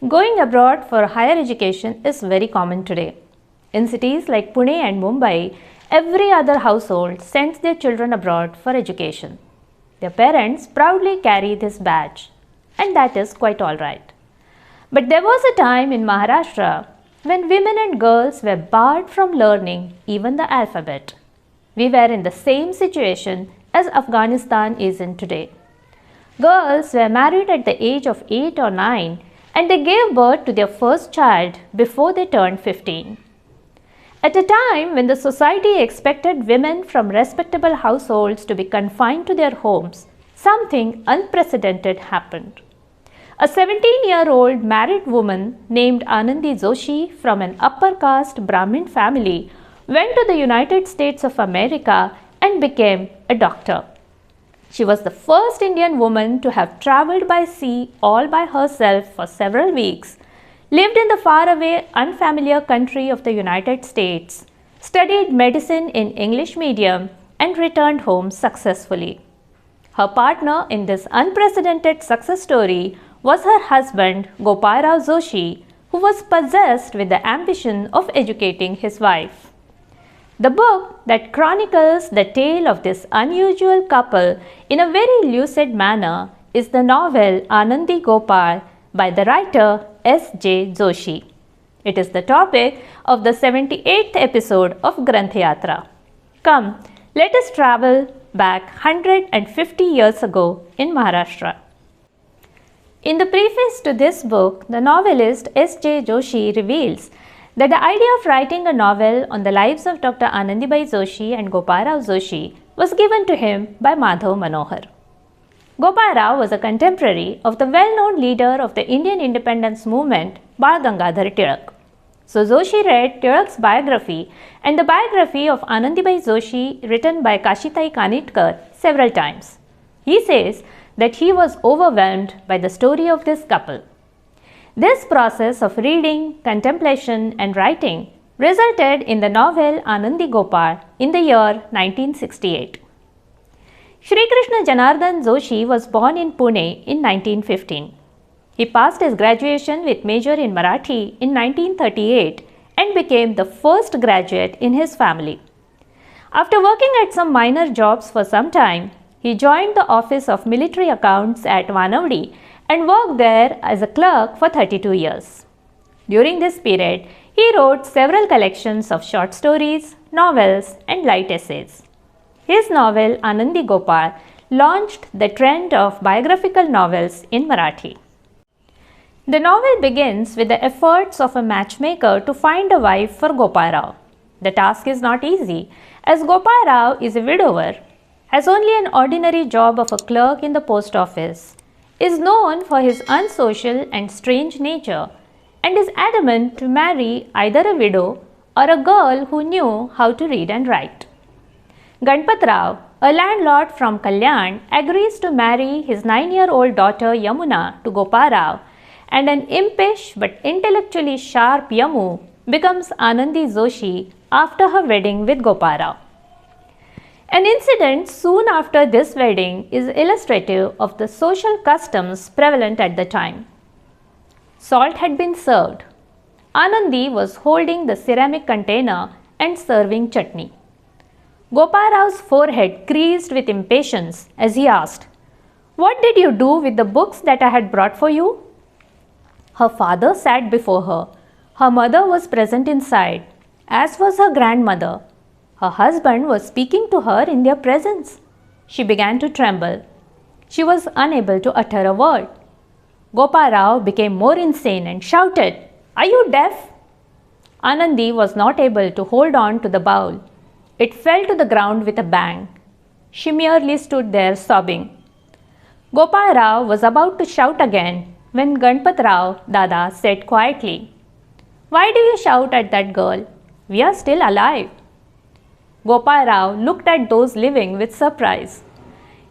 Going abroad for higher education is very common today. In cities like Pune and Mumbai, every other household sends their children abroad for education. Their parents proudly carry this badge, and that is quite alright. But there was a time in Maharashtra when women and girls were barred from learning even the alphabet. We were in the same situation as Afghanistan is in today. Girls were married at the age of 8 or 9 and they gave birth to their first child before they turned 15. At a time when the society expected women from respectable households to be confined to their homes, something unprecedented happened. A 17-year-old married woman named Anandi Joshi from an upper caste Brahmin family went to the United States of America and became a doctor. She was the first Indian woman to have travelled by sea all by herself for several weeks, lived in the faraway, unfamiliar country of the United States, studied medicine in English medium, and returned home successfully. Her partner in this unprecedented success story was her husband Gopalrao Joshi, who was possessed with the ambition of educating his wife. The book that chronicles the tale of this unusual couple in a very lucid manner is the novel Anandi Gopal by the writer S.J. Joshi. It is the topic of the 78th episode of Granthyatra. Come, let us travel back 150 years ago in Maharashtra. In the preface to this book, the novelist S.J. Joshi reveals that the idea of writing a novel on the lives of Dr. Anandibai Joshi and Gopalrao Joshi was given to him by Madhav Manohar. Gopalrao was a contemporary of the well-known leader of the Indian independence movement, Bal Gangadhar Tilak. So Joshi read Tilak's biography and the biography of Anandibai Joshi written by Kashitai Kanitkar several times. He says that he was overwhelmed by the story of this couple. This process of reading, contemplation and writing resulted in the novel Anandi Gopal in the year 1968. Shri Krishna Janardhan Joshi was born in Pune in 1915. He passed his graduation with major in Marathi in 1938 and became the first graduate in his family. After working at some minor jobs for some time, he joined the Office of Military Accounts at Vanavdi and worked there as a clerk for 32 years. During this period, he wrote several collections of short stories, novels, and light essays. His novel Anandi Gopal launched the trend of biographical novels in Marathi. The novel begins with the efforts of a matchmaker to find a wife for Gopalrao. The task is not easy, as Gopalrao is a widower, has only an ordinary job of a clerk in the post office, is known for his unsocial and strange nature, and is adamant to marry either a widow or a girl who knew how to read and write. Ganpatrao, a landlord from Kalyan, agrees to marry his 9-year-old daughter Yamuna to Gopalrao, and an impish but intellectually sharp Yamu becomes Anandi Joshi after her wedding with Gopalrao. An incident soon after this wedding is illustrative of the social customs prevalent at the time. Salt had been served. Anandi was holding the ceramic container and serving chutney. Gopalrao's forehead creased with impatience as he asked, "What did you do with the books that I had brought for you?" Her father sat before her. Her mother was present inside, as was her grandmother. Her husband was speaking to her in their presence. She began to tremble. She was unable to utter a word. Gopalrao became more insane and shouted, "Are you deaf?" Anandi was not able to hold on to the bowl. It fell to the ground with a bang. She merely stood there sobbing. Gopalrao was about to shout again when Ganpatrao Dada said quietly, "Why do you shout at that girl? We are still alive." Gopalrao looked at those living with surprise.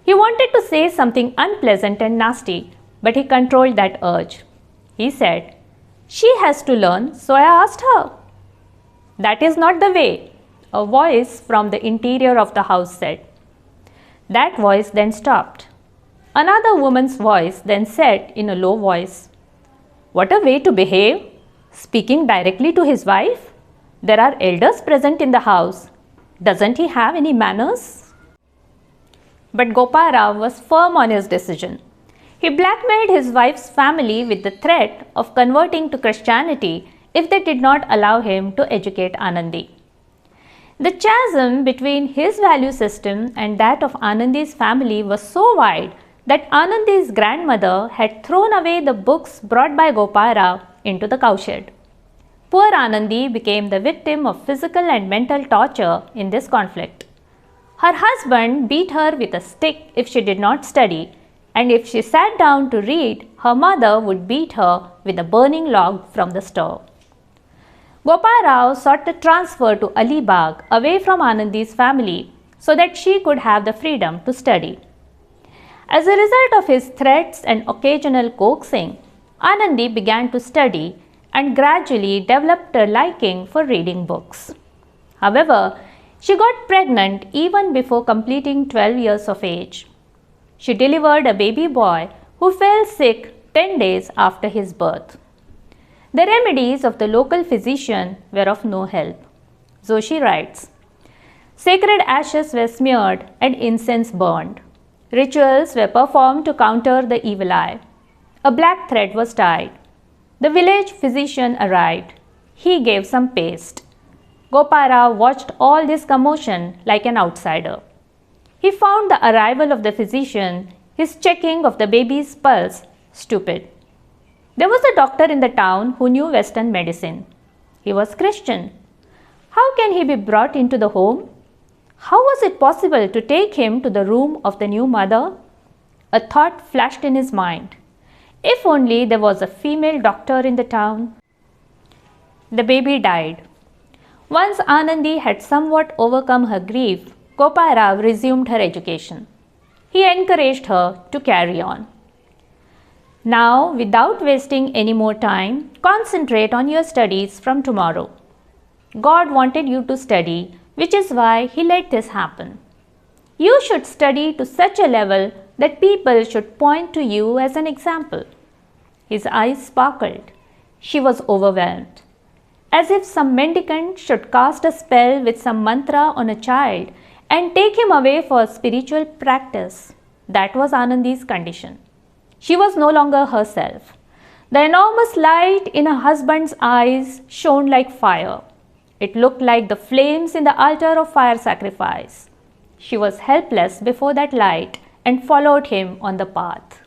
He wanted to say something unpleasant and nasty, but he controlled that urge. He said, "She has to learn, so I asked her." "That is not the way," a voice from the interior of the house said. That voice then stopped. Another woman's voice then said in a low voice, What a way to behave! Speaking directly to his wife? There are elders present in the house. Doesn't he have any manners? But Gopalrao was firm on his decision. He blackmailed his wife's family with the threat of converting to Christianity if they did not allow him to educate Anandi. The chasm between his value system and that of Anandi's family was so wide that Anandi's grandmother had thrown away the books brought by Gopalrao into the cowshed. Poor Anandi became the victim of physical and mental torture in this conflict. Her husband beat her with a stick if she did not study, and if she sat down to read, her mother would beat her with a burning log from the stove. Gopalrao sought to transfer to Alibag away from Anandi's family so that she could have the freedom to study. As a result of his threats and occasional coaxing, Anandi began to study and gradually developed a liking for reading books. However, she got pregnant even before completing 12 years of age. She delivered a baby boy who fell sick 10 days after his birth. The remedies of the local physician were of no help. Joshi writes, "Sacred ashes were smeared and incense burned. Rituals were performed to counter the evil eye. A black thread was tied. The village physician arrived. He gave some paste. Gopalrao watched all this commotion like an outsider. He found the arrival of the physician, his checking of the baby's pulse, stupid. There was a doctor in the town who knew Western medicine. He was Christian. How can he be brought into the home? How was it possible to take him to the room of the new mother? A thought flashed in his mind. If only there was a female doctor in the town. The baby died. Once Anandi had somewhat overcome her grief, Gopalrao resumed her education. He encouraged her to carry on. Now, without wasting any more time, concentrate on your studies from tomorrow. God wanted you to study, which is why He let this happen. You should study to such a level that people should point to you as an example." His eyes sparkled. She was overwhelmed. As if some mendicant should cast a spell with some mantra on a child and take him away for spiritual practice. That was Anandi's condition. She was no longer herself. The enormous light in her husband's eyes shone like fire. It looked like the flames in the altar of fire sacrifice. She was helpless before that light and followed him on the path.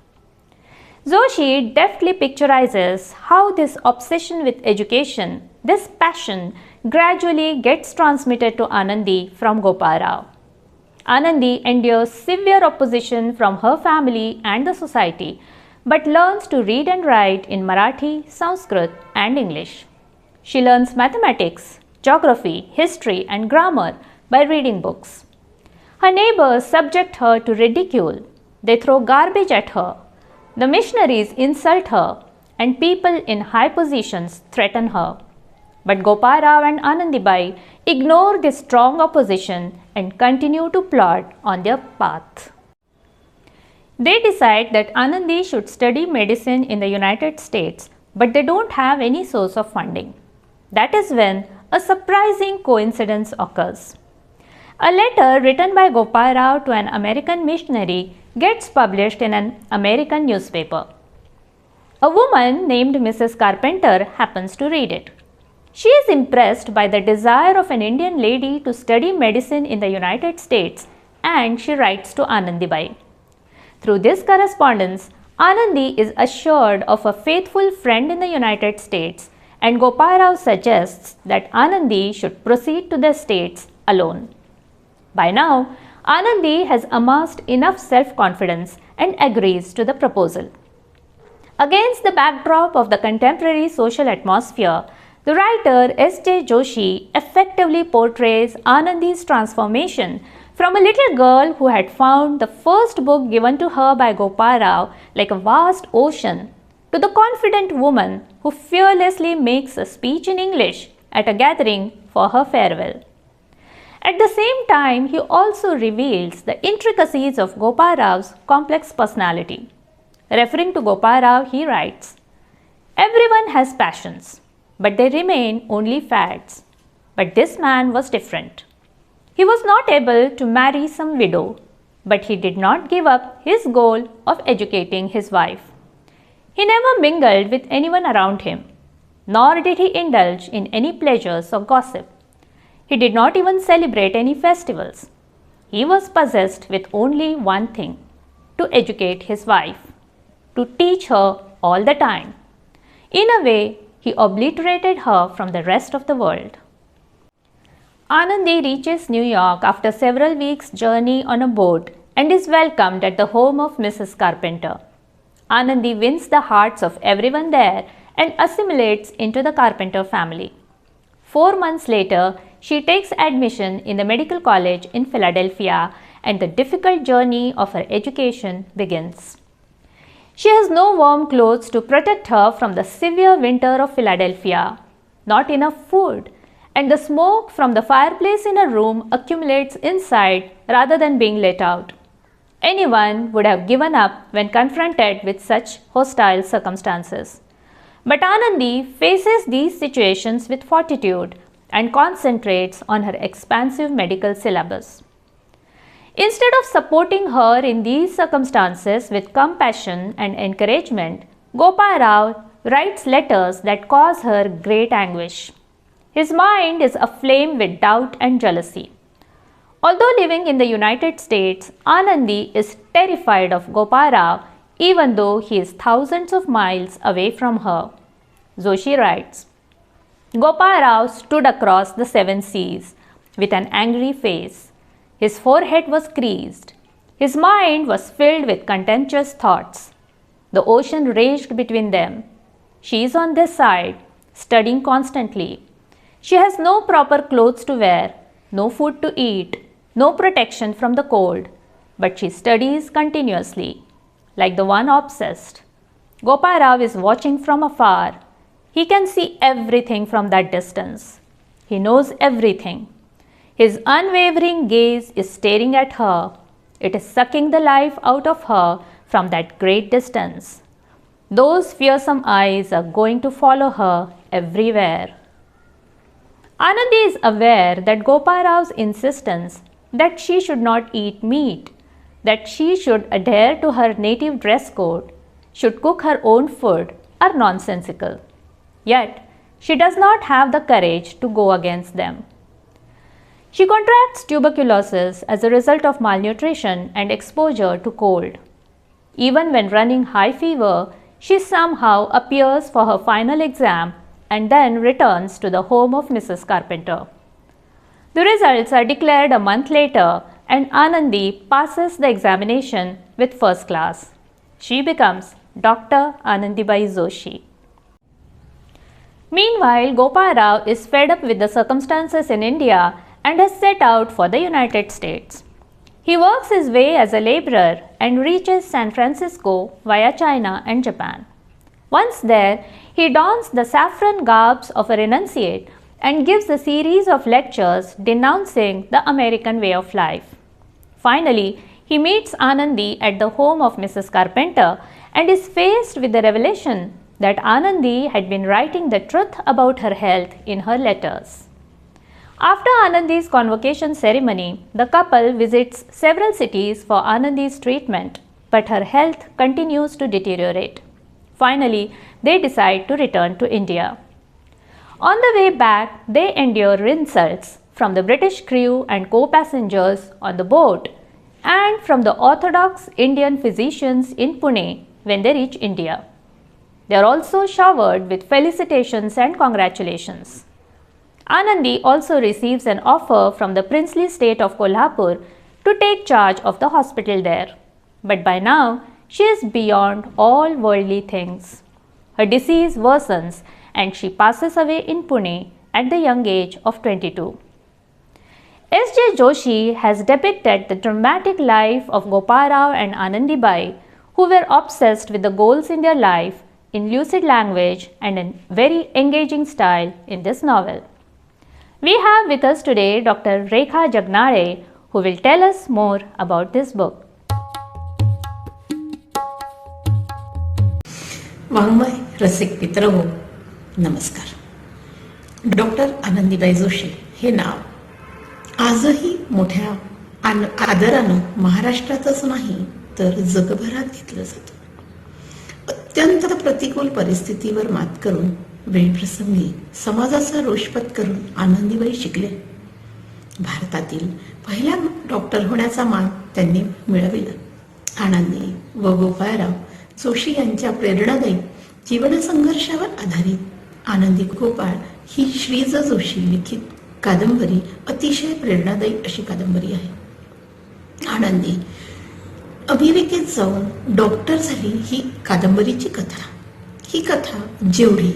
Joshi deftly picturizes how this obsession with education, this passion, gradually gets transmitted to Anandi from Gopalrao. Anandi endures severe opposition from her family and the society, but learns to read and write in Marathi, Sanskrit, and English. She learns mathematics, geography, history, and grammar by reading books. Her neighbors subject her to ridicule. They throw garbage at her. The missionaries insult her, and people in high positions threaten her. But Gopalrao and Anandibai ignore this strong opposition and continue to plod on their path. They decide that Anandi should study medicine in the United States, but they don't have any source of funding. That is when a surprising coincidence occurs. A letter written by Gopalrao to an American missionary gets published in an American newspaper. A woman named Mrs. Carpenter happens to read it. She is impressed by the desire of an Indian lady to study medicine in the United States, and she writes to Anandibai. Through this correspondence, Anandi is assured of a faithful friend in the United States, and Gopalrao suggests that Anandi should proceed to the States alone. By now, Anandi has amassed enough self-confidence and agrees to the proposal. Against the backdrop of the contemporary social atmosphere, the writer S.J. Joshi effectively portrays Anandi's transformation from a little girl who had found the first book given to her by Gopalrao like a vast ocean to the confident woman who fearlessly makes a speech in English at a gathering for her farewell. At the same time, he also reveals the intricacies of Gopalrao's complex personality. Referring to Gopalrao, he writes, Everyone has passions, but they remain only fads. But this man was different. He was not able to marry some widow, but he did not give up his goal of educating his wife. He never mingled with anyone around him, nor did he indulge in any pleasures or gossip. He did not even celebrate any festivals. He was possessed with only one thing: to educate his wife, to teach her all the time. In a way, he obliterated her from the rest of the world. Anandi reaches New York after several weeks' journey on a boat and is welcomed at the home of Mrs. Carpenter. Anandi wins the hearts of everyone there and assimilates into the Carpenter family. 4 months later, she takes admission in the medical college in Philadelphia and the difficult journey of her education begins. She has no warm clothes to protect her from the severe winter of Philadelphia, not enough food, and the smoke from the fireplace in her room accumulates inside rather than being let out. Anyone would have given up when confronted with such hostile circumstances. But Anandi faces these situations with fortitude and concentrates on her expansive medical syllabus. Instead of supporting her in these circumstances with compassion and encouragement, Gopalrao writes letters that cause her great anguish. His mind is aflame with doubt and jealousy. Although living in the United States, Anandi is terrified of Gopalrao even though he is thousands of miles away from her. Joshi writes, Gopalrao stood across the 7 seas with an angry face. His forehead was creased. His mind was filled with contentious thoughts. The ocean raged between them. She is on this side, studying constantly. She has no proper clothes to wear, no food to eat, no protection from the cold, but she studies continuously, like the one obsessed. Gopalrao is watching from afar. He can see everything from that distance. He knows everything. His unwavering gaze is staring at her. It is sucking the life out of her from that great distance. Those fearsome eyes are going to follow her everywhere. Anandi is aware that Gopalrao's insistence that she should not eat meat, that she should adhere to her native dress code, should cook her own food, are nonsensical. Yet, she does not have the courage to go against them. She contracts tuberculosis as a result of malnutrition and exposure to cold. Even when running high fever, she somehow appears for her final exam and then returns to the home of Mrs. Carpenter. The results are declared a month later and Anandi passes the examination with first class. She becomes Dr. Anandibai Joshi. Meanwhile, Gopalrao is fed up with the circumstances in India and has set out for the United States. He works his way as a laborer and reaches San Francisco via China and Japan. Once there, he dons the saffron garbs of a renunciate and gives a series of lectures denouncing the American way of life. Finally, he meets Anandi at the home of Mrs. Carpenter and is faced with the revelation that Anandi had been writing the truth about her health in her letters. After Anandi's convocation ceremony, the couple visits several cities for Anandi's treatment, but her health continues to deteriorate. Finally, they decide to return to India. On the way back, they endure insults from the British crew and co-passengers on the boat and from the orthodox Indian physicians in Pune when they reach India. They are also showered with felicitations and congratulations. Anandi also receives an offer from the princely state of Kolhapur to take charge of the hospital there. But by now, she is beyond all worldly things. Her disease worsens and she passes away in Pune at the young age of 22. S.J. Joshi has depicted the dramatic life of Gopalrao and Anandibai, who were obsessed with the goals in their life, in lucid language and in very engaging style in this novel. We have with us today Dr. Rekha Jagnale, who will tell us more about this book. वाङ्मय रसिक मित्रहो, नमस्कार. Doctor Anandibai Joshi हे नाव आजही मोठ्या आदरानं महाराष्ट्रातच नाही तर जगभरात घेतलं जातं. अत्यंत प्रतिकूल परिस्थितीवर मात करून वेळप्रसंगी समाजाचा रोष पत्करून आनंदीबाई शिकले. भारतातील पहिल्या डॉक्टर होण्याचा मान त्यांनी मिळविला. आनंदी व गोपाळराव जोशी यांच्या प्रेरणादायी जीवनसंघर्षावर आधारित आनंदी गोपाळ ही श्री ज. जोशी लिखित कादंबरी अतिशय प्रेरणादायी अशी कादंबरी आहे. आनंदी अमेरिकेत जाऊन डॉक्टर झाली ही कादंबरीची कथा. ही कथा जेवढी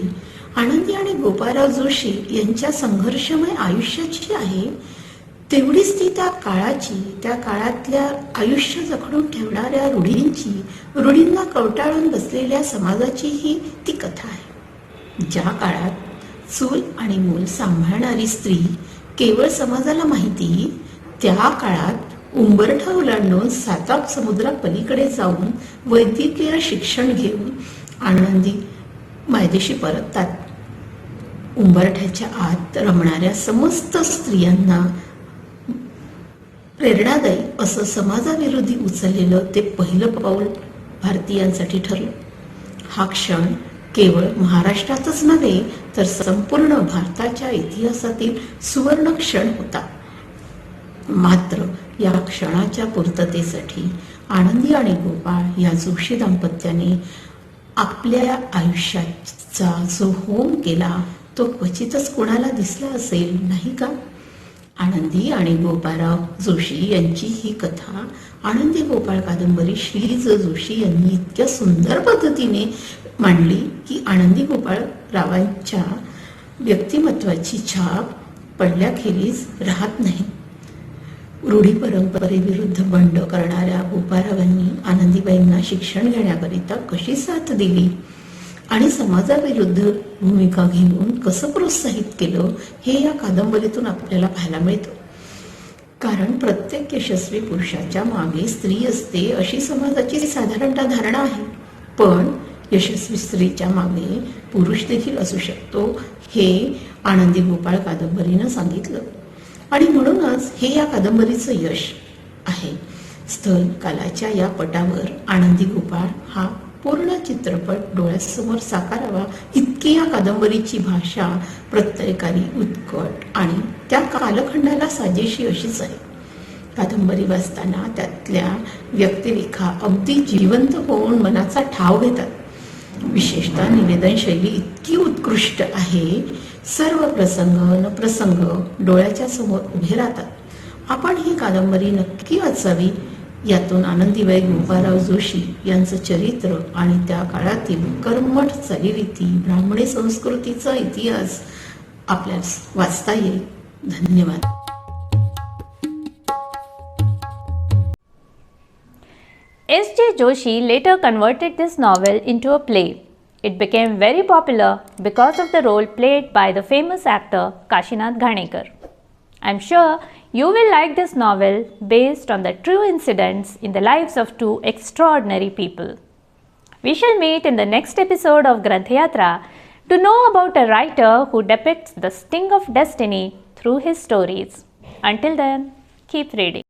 आनंदी आणि गोपाळराव जोशी यांच्या संघर्षमय आयुष्याची आहे तेवढीच ती त्या काळाची, त्या काळातल्या आयुष्य जखडून ठेवणाऱ्या रूढींना कवटाळून बसलेल्या समाजाची ही ती कथा आहे. ज्या काळात चूल आणि मूल सांभाळणारी स्त्री केवळ समाजाला माहिती, त्या काळात उंबरठा ओलांडून 7 समुद्रापलीकडे जाऊन वैद्यकीय शिक्षण घेऊन आनंदी मायदेशी परततात. उंबरठ्याच्या आत रमणाऱ्या समस्त स्त्रियांना प्रेरणादायी असं समाजाविरोधी उचललेलं ते पहिलं पाऊल भारतीयांसाठी ठरलं. हा क्षण केवळ महाराष्ट्रातच नव्हे तर संपूर्ण भारताच्या इतिहासातील सुवर्ण क्षण होता. मात्र या क्षणाच्या पूर्ततेसाठी आनंदी आणि गोपाळ या जोशी दाम्पत्याने आपल्या आयुष्याचा जो होम केला तो क्वचितच कोणाला दिसला असेल, नाही का? आनंदी आणि गोपाळराव जोशी यांची ही कथा आनंदी गोपाळ कादंबरी श्री ज. जोशी यांनी इतक्या सुंदर पद्धतीने मांडली की आनंदी गोपाळरावांच्या व्यक्तिमत्वाची छाप पडल्याखेरीज राहत नाही. रूढी परंपरेविरुद्ध बंड करणाऱ्या गोपाळरावांनी आनंदीबाईंना शिक्षण घेण्याकरिता कशी साथ दिली आणि समाजाविरुद्ध भूमिका घेऊन कसं प्रोत्साहित केलं हे या कादंबरीतून आपल्याला पाहायला मिळतं. कारण प्रत्येक यशस्वी पुरुषाच्या मागे स्त्री असते अशी समाजाची साधारणतः धारणा आहे. पण यशस्वी स्त्रीच्या मागे पुरुष देखील असू शकतो हे आनंदी गोपाळ कादंबरीनं सांगितलं. आणि म्हणूनच हे या कादंबरीचं यश आहे. स्थल कालाच्या या पटावर आनंदी गोपाळ हा पूर्ण चित्रपट डोळ्यासमोर साकारावा इतकी या कादंबरीची भाषा प्रत्ययकारी, उत्कट आणि त्या कालखंडाला साजेशी अशीच आहे. कादंबरी वाचताना त्यातल्या व्यक्तिरेखा अगदी जिवंत होऊन मनाचा ठाव घेतात. विशेषतः निवेदन शैली इतकी उत्कृष्ट आहे, सर्व प्रसंग न प्रसंग डोळ्याच्या समोर उभे राहतात. आपण ही कादंबरी नक्की वाचावी. यातून आनंदीबाई गोपाळराव जोशी यांचं चरित्र आणि त्या काळातील कर्मठ चालीरीती, ब्राह्मणी संस्कृतीचा इतिहास आपल्यास वाचता येईल. धन्यवाद. S.J. Joshi later converted this novel into a play. It became very popular because of the role played by the famous actor Kashinath Ghanekar. I'm sure you will like this novel based on the true incidents in the lives of 2 extraordinary people. We shall meet in the next episode of Granthyatra to know about a writer who depicts the sting of destiny through his stories. Until then, keep reading.